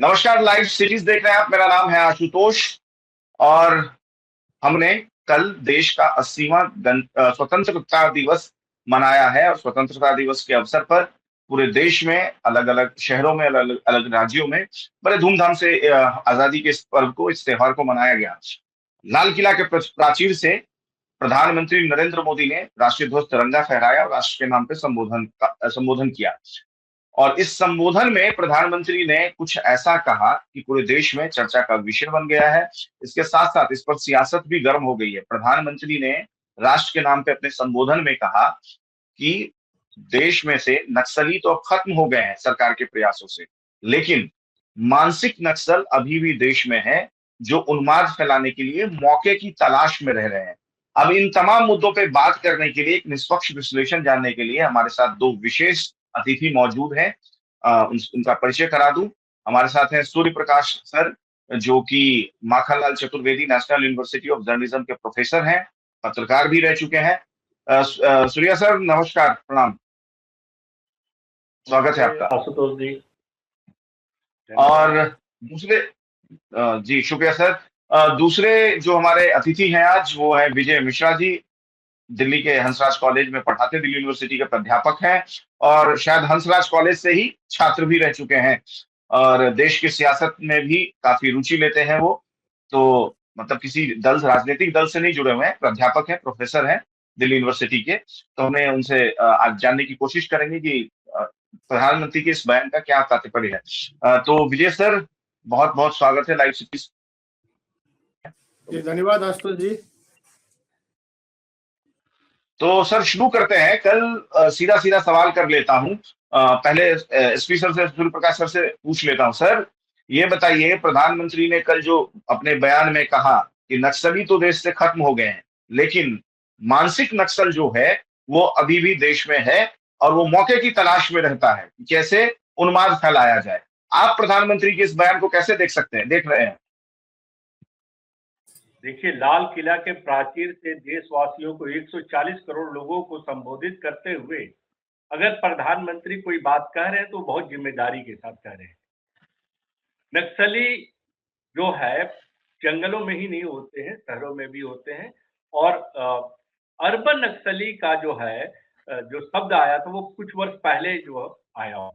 नमस्कार, live series देख रहे हैं आप। मेरा नाम है आशुतोष और हमने कल देश का 80वां स्वतंत्रता दिवस मनाया है और स्वतंत्रता दिवस के अवसर पर पूरे देश में अलग अलग शहरों में अलग अलग राज्यों में बड़े धूमधाम से आजादी के इस पर्व को, इस त्योहार को मनाया गया। लाल किला के प्राचीर से प्रधानमंत्री नरेंद्र मोदी ने राष्ट्रीय ध्वज तिरंगा फहराया और राष्ट्र के नाम पे संबोधन किया। और इस संबोधन में प्रधानमंत्री ने कुछ ऐसा कहा कि पूरे देश में चर्चा का विषय बन गया है। इसके साथ साथ इस पर सियासत भी गर्म हो गई है। प्रधानमंत्री ने राष्ट्र के नाम पे अपने संबोधन में कहा कि देश में से नक्सली तो अब खत्म हो गए हैं सरकार के प्रयासों से, लेकिन मानसिक नक्सल अभी भी देश में है जो उन्माद फैलाने के लिए मौके की तलाश में रह रहे हैं। अब इन तमाम मुद्दों पे बात करने के लिए, एक निष्पक्ष विश्लेषण जानने के लिए हमारे साथ दो विशेष अतिथि मौजूद हैं। उनका परिचय करा दूं। हमारे साथ हैं सूर्य प्रकाश सर, जो कि Makhanlal Chaturvedi national university of journalism के प्रोफेसर हैं, पत्रकार भी रह चुके हैं। सूर्या सर नमस्कार, प्रणाम, स्वागत है आपका। आशुतोष जी। और दूसरे जी शुक्रिया सर। दूसरे जो हमारे अतिथि हैं आज, वो है विजय मिश्रा जी। दिल्ली के हंसराज कॉलेज में पढ़ाते, दिल्ली यूनिवर्सिटी के प्राध्यापक हैं और शायद हंसराज कॉलेज से ही छात्र भी रह चुके हैं और देश की सियासत में भी काफी रुचि लेते हैं वो। तो मतलब किसी राजनीतिक दल से नहीं जुड़े हुए हैं, प्राध्यापक हैं, प्रोफेसर हैं दिल्ली यूनिवर्सिटी के। तो हमें उनसे आज जानने की कोशिश करेंगे कि प्रधानमंत्री के इस बयान का क्या तात्पर्य है। तो विजय सर, बहुत बहुत स्वागत है लाइव सीरीज। धन्यवाद आशुतोष जी। तो सर शुरू करते हैं। कल सीधा सीधा सवाल कर लेता हूं। पहले एसपी सर से, सूर्य प्रकाश सर से पूछ लेता हूं। सर ये बताइए, प्रधानमंत्री ने कल जो अपने बयान में कहा कि नक्सली तो देश से खत्म हो गए हैं, लेकिन मानसिक नक्सल जो है वो अभी भी देश में है और वो मौके की तलाश में रहता है कि कैसे उन्माद फैलाया जाए। आप प्रधानमंत्री के इस बयान को कैसे देख रहे हैं? देखिए, लाल किला के प्राचीर से देशवासियों को 140 करोड़ लोगों को संबोधित करते हुए अगर प्रधानमंत्री कोई बात कह रहे हैं तो बहुत जिम्मेदारी के साथ कह रहे हैं। नक्सली जो है जंगलों में ही नहीं होते हैं, शहरों में भी होते हैं। और अर्बन नक्सली का जो है जो शब्द आया था वो कुछ वर्ष पहले जो आया हुआ।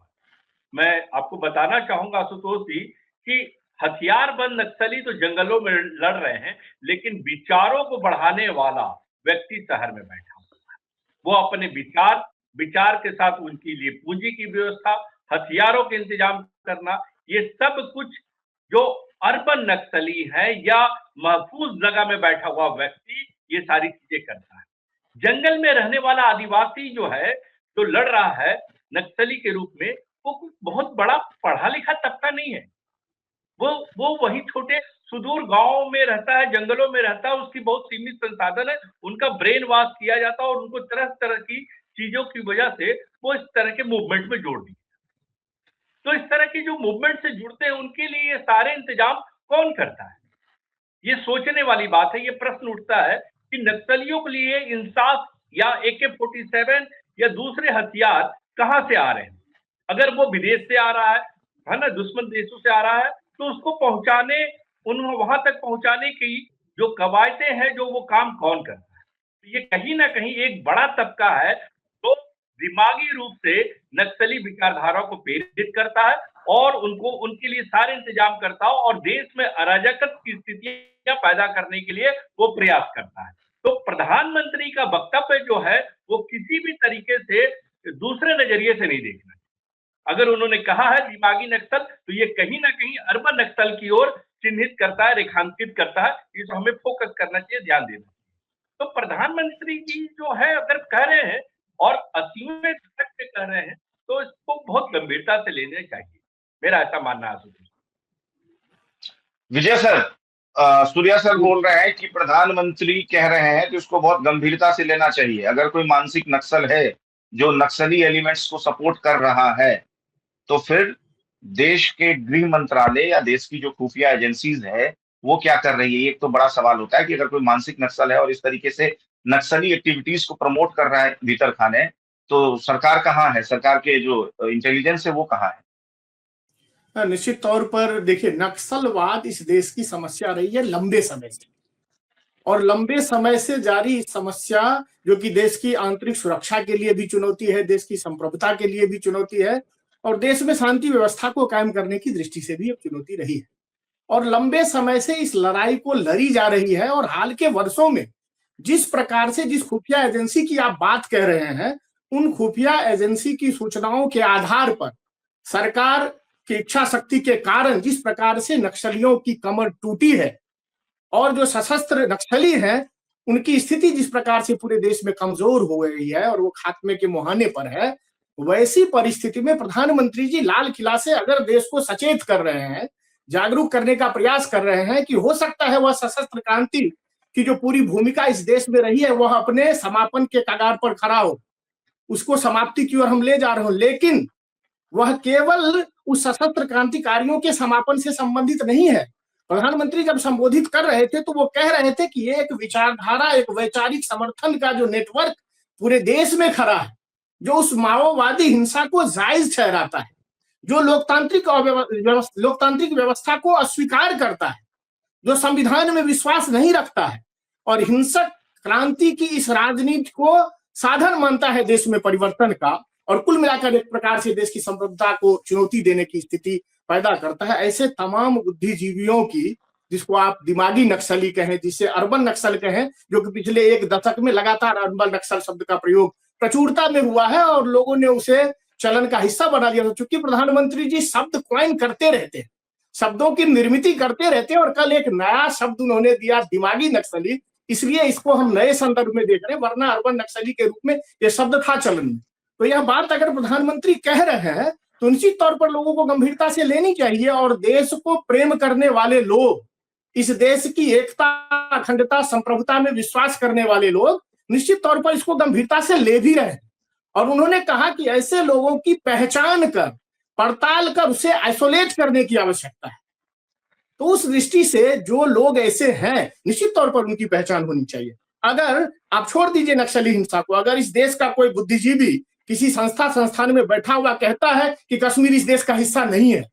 मैं आपको बताना चाहूंगा आशुतोष जी कि हथियारबंद नक्सली तो जंगलों में लड़ रहे हैं, लेकिन विचारों को बढ़ाने वाला व्यक्ति शहर में बैठा हुआ है। वो अपने विचार के साथ उनके लिए पूंजी की व्यवस्था, हथियारों के इंतजाम करना, ये सब कुछ जो अर्बन नक्सली है या महफूज जगह में बैठा हुआ व्यक्ति ये सारी चीजें करता है। जंगल में रहने वाला आदिवासी जो है, जो लड़ रहा है नक्सली के रूप में, वो कुछ बहुत बड़ा पढ़ा लिखा तबका नहीं है। वो वही छोटे सुदूर गांवों में रहता है, जंगलों में रहता है, उसकी बहुत सीमित संसाधन है। उनका ब्रेन वॉश किया जाता है और उनको तरह तरह की चीजों की वजह से वो इस तरह के मूवमेंट में जोड़ दिए। तो इस तरह की जो मूवमेंट से जुड़ते हैं उनके लिए ये सारे इंतजाम कौन करता है? ये सोचने वाली बात है। ये प्रश्न उठता है कि नक्सलियों के लिए इंसास या AK-47 या दूसरे हथियार कहां से आ रहे हैं? अगर वो विदेश से आ रहा है ना, दुश्मन देशों से आ रहा है, तो उसको पहुंचाने, वहां तक पहुंचाने की जो कवायदें हैं, जो वो काम कौन करता है? ये कहीं ना कहीं एक बड़ा तबका है जो दिमागी रूप से नक्सली विचारधारा को प्रेरित करता है और उनको उनके लिए सारे इंतजाम करता है और देश में अराजकता की स्थितियां पैदा करने के लिए वो प्रयास करता है। तो प्रधानमंत्री का वक्तव्य जो है वो किसी भी तरीके से दूसरे नजरिए से नहीं देखना। अगर उन्होंने कहा है दिमागी नक्सल, तो ये कहीं ना कहीं अर्बन नक्सल की ओर चिन्हित करता है, रेखांकित करता है। इस हमें फोकस करना चाहिए, ध्यान देना चाहिए। तो प्रधानमंत्री जी जो है अगर कह रहे हैं और 80वें दशक से कह रहे हैं, तो इसको बहुत गंभीरता से लेना चाहिए, मेरा ऐसा मानना है। विजय सर, सूर्या सर बोल रहे हैं कि प्रधानमंत्री कह रहे हैं कि उसको बहुत गंभीरता से लेना चाहिए। अगर कोई मानसिक नक्सल है जो नक्सली एलिमेंट्स को सपोर्ट कर रहा है, तो फिर देश के गृह मंत्रालय या देश की जो खुफिया एजेंसीज है वो क्या कर रही है? एक तो बड़ा सवाल होता है कि अगर कोई मानसिक नक्सल है और इस तरीके से नक्सली एक्टिविटीज को प्रमोट कर रहा है भीतर खाने, तो सरकार कहाँ है? सरकार के जो इंटेलिजेंस है वो कहाँ है? निश्चित तौर पर देखिए, नक्सलवाद इस देश की समस्या रही है लंबे समय से, और लंबे समय से जारी इस समस्या, जो कि देश की आंतरिक सुरक्षा के लिए भी चुनौती है, देश की संप्रभुता के लिए भी चुनौती है, और देश में शांति व्यवस्था को कायम करने की दृष्टि से भी एक चुनौती रही है। और लंबे समय से इस लड़ाई को लड़ी जा रही है, और हाल के वर्षों में जिस प्रकार से, जिस खुफिया एजेंसी की आप बात कह रहे हैं, उन खुफिया एजेंसी की सूचनाओं के आधार पर सरकार की इच्छा शक्ति के कारण जिस प्रकार से नक्सलियों की कमर टूटी है, और जो सशस्त्र नक्सली हैं उनकी स्थिति जिस प्रकार से पूरे देश में कमजोर हो गई है और वो खात्मे के मुहाने पर है, वैसी परिस्थिति में प्रधानमंत्री जी लाल किला से अगर देश को सचेत कर रहे हैं, जागरूक करने का प्रयास कर रहे हैं कि हो सकता है वह सशस्त्र क्रांति की जो पूरी भूमिका इस देश में रही है वह अपने समापन के कगार पर खड़ा हो, उसको समाप्ति की ओर हम ले जा रहे हो, लेकिन वह केवल उस सशस्त्र क्रांतिकारियों के समापन से संबंधित नहीं है। प्रधानमंत्री जब संबोधित कर रहे थे तो वो कह रहे थे कि एक विचारधारा, एक वैचारिक समर्थन का जो नेटवर्क पूरे देश में खड़ा है, जो उस माओवादी हिंसा को जायज ठहराता है, जो लोकतांत्रिक व्यवस्था को अस्वीकार करता है, जो संविधान में विश्वास नहीं रखता है और हिंसक क्रांति की इस राजनीति को साधन मानता है देश में परिवर्तन का, और कुल मिलाकर एक प्रकार से देश की संप्रभुता को चुनौती देने की स्थिति पैदा करता है, ऐसे तमाम बुद्धिजीवियों की, जिसको आप दिमागी नक्सली कहें, जिसे अर्बन नक्सल कहें, जो कि पिछले एक दशक में लगातार अर्बन नक्सल शब्द का प्रयोग प्रचुरता में हुआ है और लोगों ने उसे चलन का हिस्सा बना दिया। चूंकि प्रधानमंत्री जी शब्द क्वाइन करते रहते हैं, शब्दों की निर्मित करते रहते हैं, और कल एक नया शब्द उन्होंने दिया, दिमागी नक्सली, इसलिए इसको हम नए संदर्भ में देख रहे हैं, वरना अर्बन नक्सली के रूप में यह शब्द था चलन में। तो यह बात अगर प्रधानमंत्री कह रहे हैं तो निश्चित तौर पर लोगों को गंभीरता से लेनी चाहिए, और देश को प्रेम करने वाले लोग, इस देश की एकता, अखंडता, संप्रभुता में विश्वास करने वाले लोग निश्चित तौर पर इसको गंभीरता से ले भी रहे हैं। और उन्होंने कहा कि ऐसे लोगों की पहचान कर, पड़ताल कर, उसे आइसोलेट करने की आवश्यकता है। तो उस दृष्टि से जो लोग ऐसे हैं निश्चित तौर पर उनकी पहचान होनी चाहिए। अगर आप छोड़ दीजिए नक्सली हिंसा को, अगर इस देश का कोई बुद्धिजीवी किसी संस्थान में बैठा हुआ कहता है कि कश्मीर इस देश का हिस्सा नहीं है,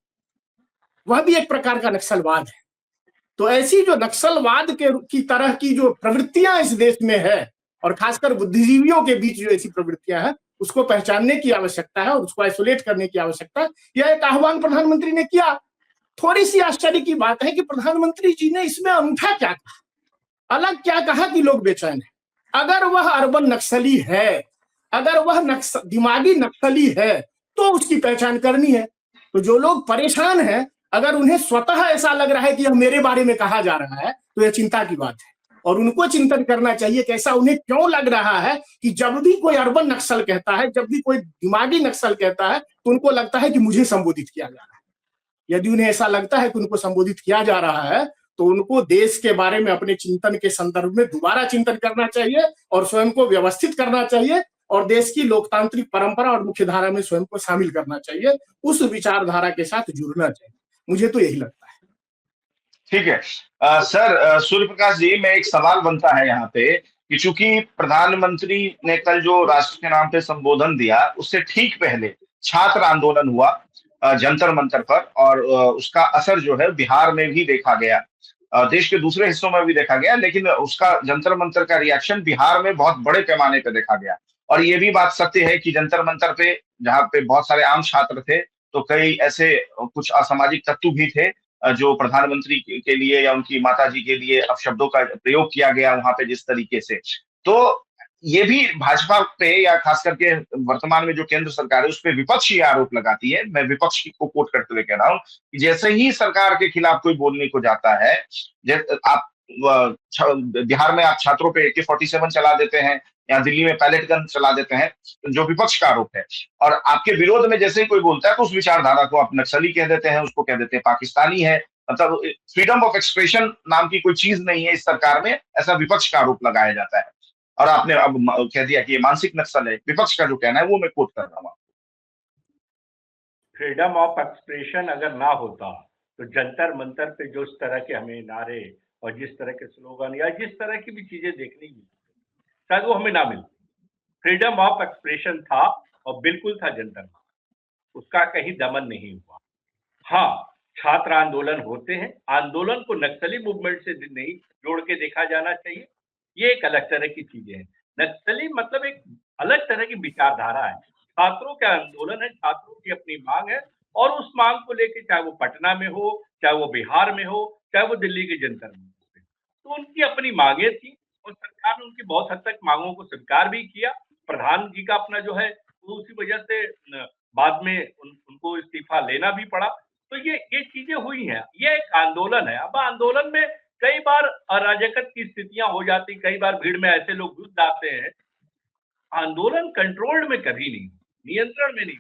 वह भी एक प्रकार का नक्सलवाद है। तो ऐसी जो नक्सलवाद की तरह की जो प्रवृत्तियां इस देश में है, और खासकर बुद्धिजीवियों के बीच जो ऐसी प्रवृत्तियां हैं, उसको पहचानने की आवश्यकता है और उसको आइसोलेट करने की आवश्यकता है। यह एक आह्वान प्रधानमंत्री ने किया। थोड़ी सी आश्चर्य की बात है कि प्रधानमंत्री जी ने इसमें अनूठा क्या कहा, अलग क्या कहा कि लोग बेचैन है। अगर वह अर्बन नक्सली है, अगर वह दिमागी नक्सली है, तो उसकी पहचान करनी है। तो जो लोग परेशान हैं, अगर उन्हें स्वतः ऐसा लग रहा है कि यह मेरे बारे में कहा जा रहा है, तो यह चिंता की बात है, और उनको चिंतन करना चाहिए कि ऐसा उन्हें क्यों लग रहा है कि जब भी कोई अर्बन नक्सल कहता है, जब भी कोई दिमागी नक्सल कहता है, तो उनको लगता है कि मुझे संबोधित किया जा रहा है। यदि उन्हें ऐसा लगता है कि उनको संबोधित किया जा रहा है, तो उनको देश के बारे में अपने चिंतन के संदर्भ में दोबारा चिंतन करना चाहिए और स्वयं को व्यवस्थित करना चाहिए, और देश की लोकतांत्रिक परंपरा और मुख्य धारा में स्वयं को शामिल करना चाहिए, उस विचारधारा के साथ जुड़ना चाहिए। मुझे तो यही लगता है। ठीक है। सर, सूर्य प्रकाश जी, में एक सवाल बनता है यहाँ पे कि चूंकि प्रधानमंत्री ने कल जो राष्ट्र के नाम पे संबोधन दिया, उससे ठीक पहले छात्र आंदोलन हुआ जंतर मंतर पर, और उसका असर जो है बिहार में भी देखा गया, देश के दूसरे हिस्सों में भी देखा गया, लेकिन उसका जंतर मंतर का रिएक्शन बिहार में बहुत बड़े पैमाने पर देखा गया। और ये भी बात सत्य है कि जंतर मंतर पे, जहाँ पे बहुत सारे आम छात्र थे, तो कई ऐसे कुछ असामाजिक तत्व भी थे जो प्रधानमंत्री के लिए या उनकी माताजी के लिए अपशब्दों का प्रयोग किया गया वहां पे जिस तरीके से। तो ये भी भाजपा पे, या खास करके वर्तमान में जो केंद्र सरकार है, उस पर विपक्ष ये आरोप लगाती है, मैं विपक्ष को कोट करते हुए कह रहा हूं कि जैसे ही सरकार के खिलाफ कोई बोलने को जाता है, आप बिहार में आप छात्रों पे AK-47 चला देते हैं, या दिल्ली में पैलेट गन चला देते हैं, जो विपक्ष का आरोप है, और आपके विरोध में जैसे ही कोई बोलता है तो उस विचारधारा को आप नक्सली कह देते हैं, उसको कह देते हैं पाकिस्तानी है। मतलब फ्रीडम ऑफ एक्सप्रेशन नाम की कोई चीज नहीं है इस सरकार में, ऐसा विपक्ष का आरोप लगाया जाता है। और आपने अब कह दिया कि ये मानसिक नक्सल है, विपक्ष का जो कहना है वो मैं कोट कर रहा हूँ। फ्रीडम ऑफ एक्सप्रेशन अगर ना होता तो जंतर मंतर पे जो इस तरह के हमें नारे और जिस तरह के स्लोगन या जिस तरह की भी चीजें देखने की शायद वो हमें ना मिलती। फ्रीडम ऑफ एक्सप्रेशन था और बिल्कुल था जंतर, उसका कहीं दमन नहीं हुआ। हाँ, छात्र आंदोलन होते हैं, आंदोलन को नक्सली मूवमेंट से नहीं जोड़ के देखा जाना चाहिए, ये एक अलग तरह की चीजें हैं। नक्सली मतलब एक अलग तरह की विचारधारा है, छात्रों का आंदोलन है, छात्रों की अपनी मांग है और उस मांग को लेके चाहे वो पटना में हो, चाहे वो बिहार में हो, चाहे वो दिल्ली के जंतर मंदिर में, तो उनकी अपनी मांगे थी और सरकार ने उनकी बहुत हद तक मांगों को स्वीकार भी किया। प्रधान जी का अपना जो है वो उसी वजह से बाद में उनको इस्तीफा लेना भी पड़ा। तो ये चीजें हुई हैं, ये एक आंदोलन है। अब आंदोलन में कई बार अराजकता की स्थितियां हो जाती, कई बार भीड़ में ऐसे लोग घुस जाते हैं। आंदोलन कंट्रोल्ड में कभी नहीं, नियंत्रण में नहीं,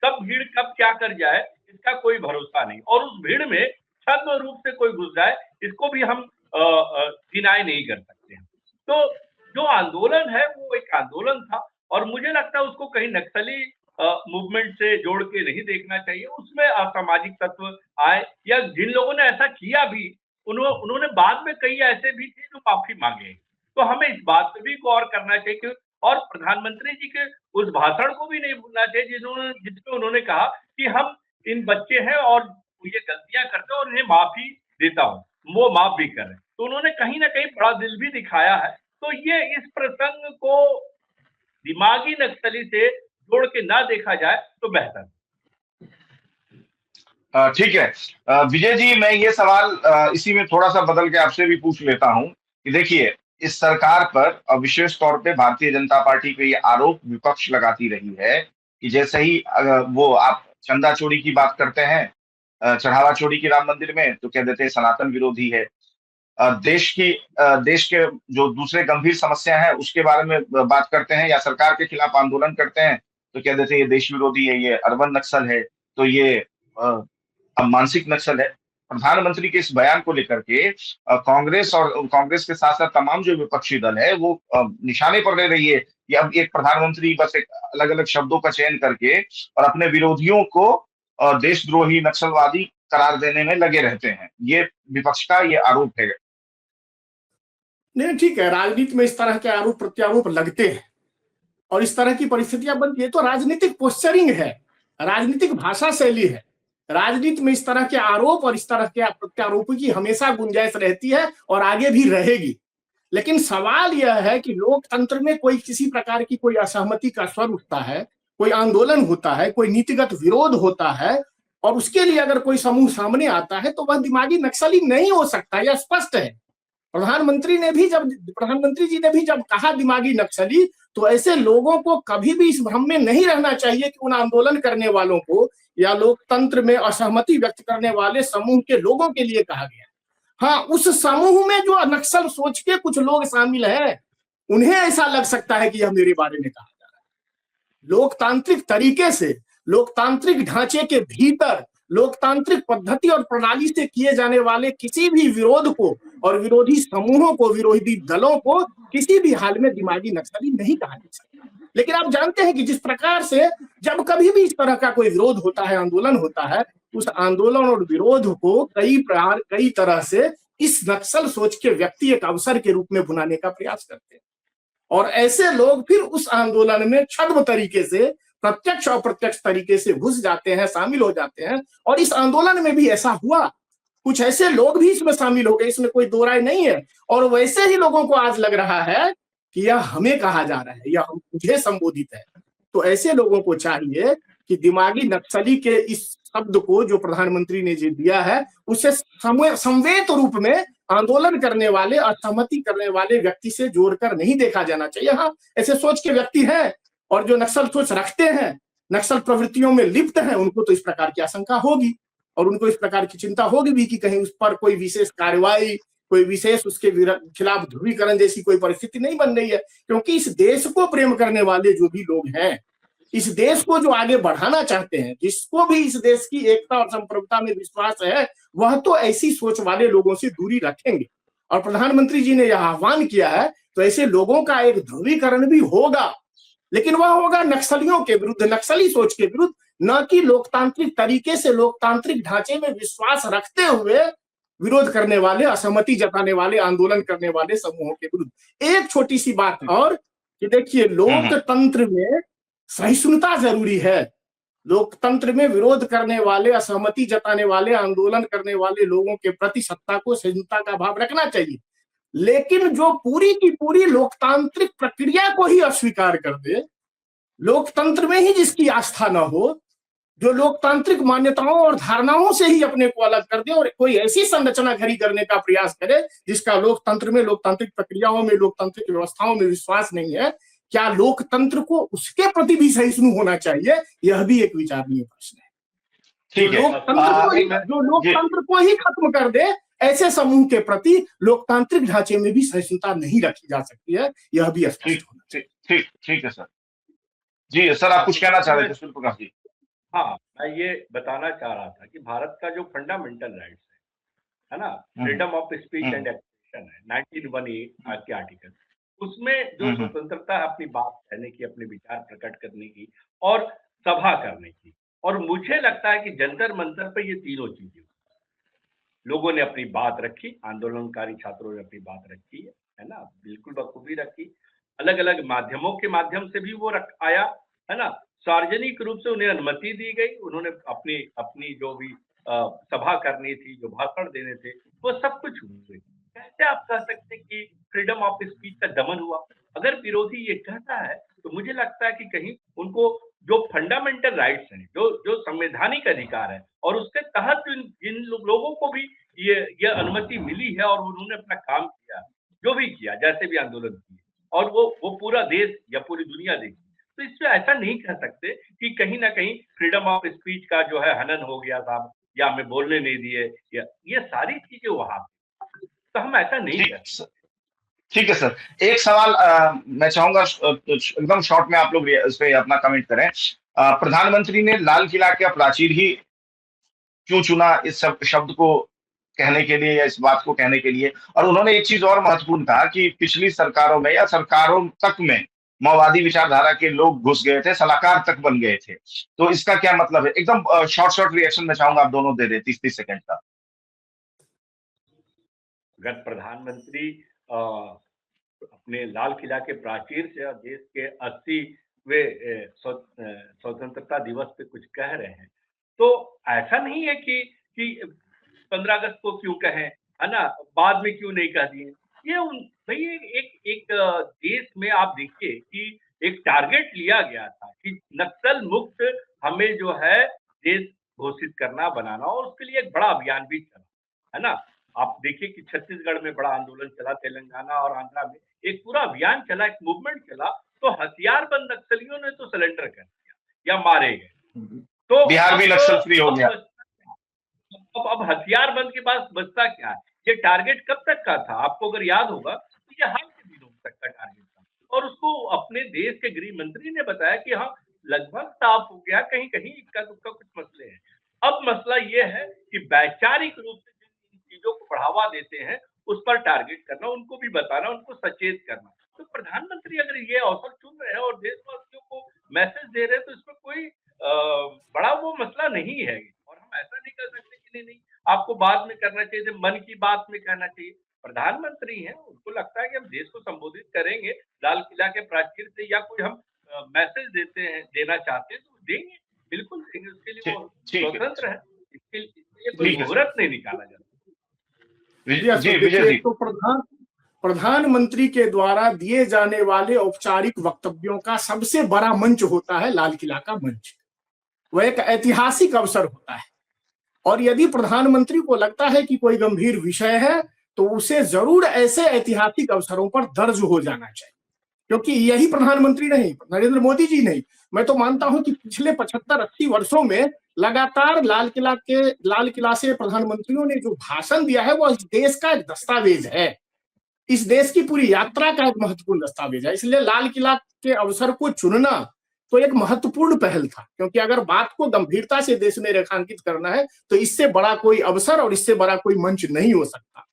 कब भीड़ कब क्या कर जाए इसका कोई भरोसा नहीं, और उस भीड़ में छद्म रूप से कोई घुस जाए इसको भी हम डिनाई नहीं कर सकते हैं। तो जो आंदोलन है वो एक आंदोलन था और मुझे लगता है उसको कहीं नक्सली मूवमेंट से जोड़ के नहीं देखना चाहिए। उसमें असामाजिक तत्व आए या जिन लोगों ने ऐसा किया भी उन्होंने बाद में कई ऐसे भी थे जो माफी मांगे। तो हमें इस बात पे भी गौर करना चाहिए कि और प्रधानमंत्री जी के उस भाषण को भी नहीं भूलना चाहिए जिसमें उन्होंने कहा कि हम इन बच्चे हैं और ये गलतियां करते हैं और इन्हें माफी देता हूँ, वो माफ भी कर रहे हैं। तो उन्होंने कहीं ना कहीं बड़ा दिल भी दिखाया है। तो ये इस प्रसंग को दिमागी नक्सली से जोड़ के ना देखा जाए तो बेहतर। ठीक है विजय जी, मैं ये सवाल इसी में थोड़ा सा बदल के आपसे भी पूछ लेता हूं कि देखिए, इस सरकार पर और विशेष तौर पे भारतीय जनता पार्टी पे ये आरोप विपक्ष लगाती रही है कि जैसे ही वो आप चंदा चोरी की बात करते हैं, चढ़ावा चोरी की राम मंदिर में, तो कह देते हैं सनातन विरोधी है। देश के जो दूसरे गंभीर समस्या है उसके बारे में बात करते हैं या सरकार के खिलाफ आंदोलन करते हैं तो कह देते हैं ये देश विरोधी है, ये अर्बन नक्सल है, तो ये अब मानसिक नक्सल है। प्रधानमंत्री के इस बयान को लेकर के कांग्रेस और कांग्रेस के साथ साथ तमाम जो विपक्षी दल है वो निशाने पर ले रही है कि अब एक प्रधानमंत्री बस एक अलग अलग शब्दों का चयन करके और अपने विरोधियों को देशद्रोही नक्सलवादी करार देने में लगे रहते हैं। ये विपक्ष का ये आरोप है। नहीं, ठीक है, राजनीति में इस तरह के आरोप प्रत्यारोप लगते हैं और इस तरह की परिस्थितियां बनती है, तो राजनीतिक पोस्चरिंग है, राजनीतिक भाषा शैली है। राजनीति में इस तरह के आरोप और इस तरह के प्रत्यारोप की हमेशा गुंजाइश रहती है और आगे भी रहेगी। लेकिन सवाल यह है कि लोकतंत्र में कोई किसी प्रकार की कोई असहमति का स्वर उठता है, कोई आंदोलन होता है, कोई नीतिगत विरोध होता है और उसके लिए अगर कोई समूह सामने आता है तो वह दिमागी नक्सली नहीं हो सकता, यह स्पष्ट है। प्रधानमंत्री जी ने भी जब कहा दिमागी नक्सली, तो ऐसे लोगों को कभी भी इस भ्रम में नहीं रहना चाहिए कि उन आंदोलन करने वालों को या लोकतंत्र में असहमति व्यक्त करने वाले समूह के लोगों के लिए कहा गया। हाँ, उस समूह में जो नक्सल सोच के कुछ लोग शामिल हैं, उन्हें ऐसा लग सकता है कि यह मेरे बारे में कहा जा रहा है। लोकतांत्रिक तरीके से, लोकतांत्रिक ढांचे के भीतर, लोकतांत्रिक पद्धति और प्रणाली से किए जाने वाले किसी भी विरोध को और विरोधी समूहों को, विरोधी दलों को किसी भी हाल में दिमागी नक्सली नहीं कहा जा सकता। लेकिन आप जानते हैं कि जिस प्रकार से जब कभी भी इस तरह का कोई विरोध होता है, आंदोलन होता है, उस आंदोलन और विरोध को कई तरह से इस नक्सल सोच के व्यक्ति एक अवसर के रूप में भुनाने का प्रयास करते हैं और ऐसे लोग फिर उस आंदोलन में छद्म तरीके से, प्रत्यक्ष अप्रत्यक्ष तरीके से घुस जाते हैं, शामिल हो जाते हैं। और इस आंदोलन में भी ऐसा हुआ, कुछ ऐसे लोग भी इसमें शामिल हो गए, इसमें कोई दो राय नहीं है। और वैसे ही लोगों को आज लग रहा है कि यह हमें कहा जा रहा है या मुझे संबोधित है। तो ऐसे लोगों को चाहिए कि दिमागी नक्सली के इस शब्द को जो प्रधानमंत्री ने जो दिया है उसे संवेद रूप में आंदोलन करने वाले, असहमति करने वाले व्यक्ति से जोड़कर नहीं देखा जाना चाहिए। हाँ, ऐसे सोच के व्यक्ति हैं और जो नक्सल सोच रखते हैं, नक्सल प्रवृत्तियों में लिप्त हैं, उनको तो इस प्रकार की आशंका होगी और उनको इस प्रकार की चिंता होगी भी कि कहीं उस पर कोई विशेष कार्रवाई, कोई विशेष उसके खिलाफ ध्रुवीकरण जैसी कोई परिस्थिति नहीं बन रही है। क्योंकि इस देश को प्रेम करने वाले जो भी लोग हैं, इस देश को जो आगे बढ़ाना चाहते हैं, जिसको भी इस देश की एकता और संप्रभुता में विश्वास है, वह तो ऐसी सोच वाले लोगों से दूरी रखेंगे। और प्रधानमंत्री जी ने यह आह्वान किया है तो ऐसे लोगों का एक ध्रुवीकरण भी होगा, लेकिन वह होगा नक्सलियों के विरुद्ध, नक्सली सोच के विरुद्ध, न कि लोकतांत्रिक तरीके से, लोकतांत्रिक ढांचे में विश्वास रखते हुए विरोध करने वाले, असहमति जताने वाले, आंदोलन करने वाले समूहों के विरुद्ध। एक छोटी सी बात और कि देखिए, लोकतंत्र में सहिष्णुता जरूरी है। लोकतंत्र में विरोध करने वाले, असहमति जताने वाले, आंदोलन करने वाले लोगों के प्रति सत्ता को सहिष्णुता का भाव रखना चाहिए। लेकिन जो पूरी की पूरी लोकतांत्रिक प्रक्रिया को ही अस्वीकार कर दे, लोकतंत्र में ही जिसकी आस्था न हो, जो लोकतांत्रिक मान्यताओं और धारणाओं से ही अपने को अलग कर दे और कोई ऐसी संरचना खड़ी करने का प्रयास करे जिसका लोकतंत्र में, लोकतांत्रिक प्रक्रियाओं में, लोकतांत्रिक व्यवस्थाओं में विश्वास नहीं है, क्या लोकतंत्र को उसके प्रति भी सहिष्णु होना चाहिए? यह भी एक विचारणीय प्रश्न है। ठीक है। जो लोकतंत्र को ही खत्म कर दे, ऐसे समूह के प्रति लोकतांत्रिक ढांचे में भी सहिष्णुता नहीं रखी जा सकती है, यह भी स्पष्ट होना चाहिए। ठीक है सर। जी सर, आप कुछ कहना चाह रहे थे सूर्य प्रकाश जी? हाँ, मैं ये बताना चाह रहा था कि भारत का जो फंडामेंटल राइट्स है ना, freedom of speech and expression है, 1918 के आर्टिकल, उसमें जो स्वतंत्रता है अपनी बात कहने की, अपने विचार प्रकट करने की और सभा करने की, और मुझे लगता है कि जंतर मंतर पे ये तीनों चीजें लोगों ने अपनी बात रखी, आंदोलनकारी छात्रों ने अपनी बात रखी है ना, बिल्कुल बखूबी रखी, अलग अलग माध्यमों के माध्यम से भी वो आया है ना, सार्वजनिक रूप से उन्हें अनुमति दी गई, उन्होंने अपनी अपनी जो भी सभा करनी थी, जो भाषण देने थे, वो सब कुछ हुए। कैसे आप कह सकते हैं कि फ्रीडम ऑफ स्पीच का दमन हुआ? अगर विरोधी ये कहता है तो मुझे लगता है कि कहीं उनको जो फंडामेंटल राइट्स हैं, जो संवैधानिक अधिकार है और उसके तहत जिन लोगों को भी ये अनुमति मिली है और उन्होंने अपना काम किया, जो भी किया, जैसे भी आंदोलन किए, और वो पूरा देश या पूरी दुनिया देखी, तो इससे ऐसा नहीं कह सकते कि कहीं ना कहीं फ्रीडम ऑफ स्पीच का जो है हनन हो गया था या हमें बोलने नहीं दिए, या ये सारी चीजें वहां, तो हम ऐसा नहीं कर सकते। ठीक है सर, एक सवाल मैं चाहूंगा एकदम शॉर्ट में आप लोग इस पे अपना कमेंट करें। प्रधानमंत्री ने लाल किला का प्राचीर ही क्यों चुना इस शब्द को कहने के लिए या इस बात को कहने के लिए? और उन्होंने एक चीज और महत्वपूर्ण कहा कि पिछली सरकारों में या सरकारों तक में माओवादी विचारधारा के लोग घुस गए थे, सलाहकार तक बन गए थे, तो इसका क्या मतलब है? एकदम शॉर्ट रिएक्शन में चाहूंगा आप दोनों दे 30-30 सेकंड का। अगर प्रधानमंत्री अपने लाल किला के प्राचीर से और देश के 80वें स्वतंत्रता दिवस पे कुछ कह रहे हैं, तो ऐसा नहीं है कि 15 अगस्त को क्यों कहें, है ना, बाद में क्यों नहीं कह दिए। ये भाई एक देश में आप देखिए कि एक टारगेट लिया गया था कि नक्सल मुक्त हमें जो है देश घोषित करना, बनाना, और उसके लिए एक बड़ा अभियान भी चला, है ना। आप देखिए कि छत्तीसगढ़ में बड़ा आंदोलन चला, तेलंगाना और आंध्रा में एक पूरा अभियान चला, एक मूवमेंट चला, तो हथियारबंद नक्सलियों ने तो सरेंडर कर दिया या मारे गए। तो बिहार भी नक्सल फ्री हो गया। अब हथियारबंद के पास बचता क्या है? ये टारगेट कब तक का था? आपको अगर याद होगा तो ये हाल के दिनों तक का टारगेट था, और उसको अपने देश के गृह मंत्री ने बताया कि हाँ लगभग साफ हो गया, कहीं कहीं इक्का दुक्का कुछ मसले हैं। अब मसला ये है कि वैचारिक रूप से जिन चीजों को बढ़ावा देते हैं उस पर टारगेट करना, उनको भी बताना, उनको सचेत करना। तो प्रधानमंत्री अगर ये अवसर चुन रहे हैं और देशवासियों को मैसेज दे रहे हैं, तो इसमें कोई बड़ा वो मसला नहीं है, और हम ऐसा नहीं कर सकते कि नहीं आपको बाद में करना चाहिए, मन की बात में कहना चाहिए। प्रधानमंत्री हैं, उनको लगता है कि हम देश को संबोधित करेंगे लाल किला के प्राचीर से, या कोई हम मैसेज देना चाहते हैं तो देंगे, बिल्कुल देंगे, उसके लिए वो स्वतंत्र है, इसके लिए कोई मुहूर्त नहीं निकाला जाता। तो प्रधानमंत्री के द्वारा दिए जाने वाले औपचारिक वक्तव्यों का सबसे बड़ा मंच होता है लाल किला का मंच। वह एक ऐतिहासिक अवसर होता है, और यदि प्रधानमंत्री को लगता है कि कोई गंभीर विषय है तो उसे जरूर ऐसे ऐतिहासिक अवसरों पर दर्ज हो जाना चाहिए, क्योंकि यही प्रधानमंत्री नहीं, नरेंद्र मोदी जी नहीं, मैं तो मानता हूं कि पिछले 75-80 वर्षों में लगातार लाल किला से प्रधानमंत्रियों ने जो भाषण दिया है वो इस देश का एक दस्तावेज है, इस देश की पूरी यात्रा का एक महत्वपूर्ण दस्तावेज है। इसलिए लाल किला के अवसर को चुनना तो एक महत्वपूर्ण पहल था, क्योंकि अगर बात को गंभीरता से देश में रेखांकित करना है तो इससे बड़ा कोई अवसर और इससे बड़ा कोई मंच नहीं हो सकता।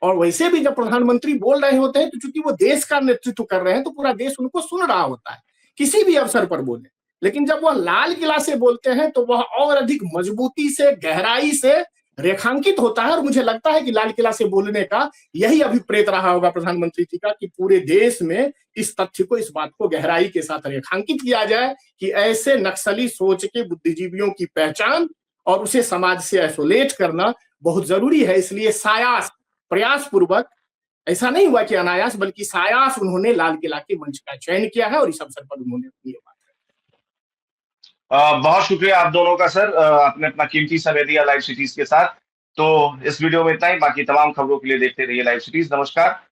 और वैसे भी जब प्रधानमंत्री बोल रहे होते हैं तो चूंकि वो देश का नेतृत्व कर रहे हैं तो पूरा देश उनको सुन रहा होता है, किसी भी अवसर पर बोले। लेकिन जब वह लाल किला से बोलते हैं तो वह और अधिक मजबूती से, गहराई से रेखांकित होता है। और मुझे लगता है कि लाल किला से बोलने का यही अभिप्रेत रहा होगा प्रधानमंत्री जी का, कि पूरे देश में इस तथ्य को, इस बात को गहराई के साथ रेखांकित किया जाए कि ऐसे नक्सली सोच के बुद्धिजीवियों की पहचान और उसे समाज से आइसोलेट करना बहुत जरूरी है। इसलिए सायास, प्रयास पूर्वक, ऐसा नहीं हुआ कि अनायास, बल्कि सायास उन्होंने लाल किला के मंच का चयन किया है और इस अवसर पर उन्होंने अपनी बात। बहुत शुक्रिया आप दोनों का सर, आपने अपना कीमती समय दिया लाइव सिटीज के साथ। तो इस वीडियो में इतना ही, बाकी तमाम खबरों के लिए देखते रहिए लाइव सिटीज। नमस्कार।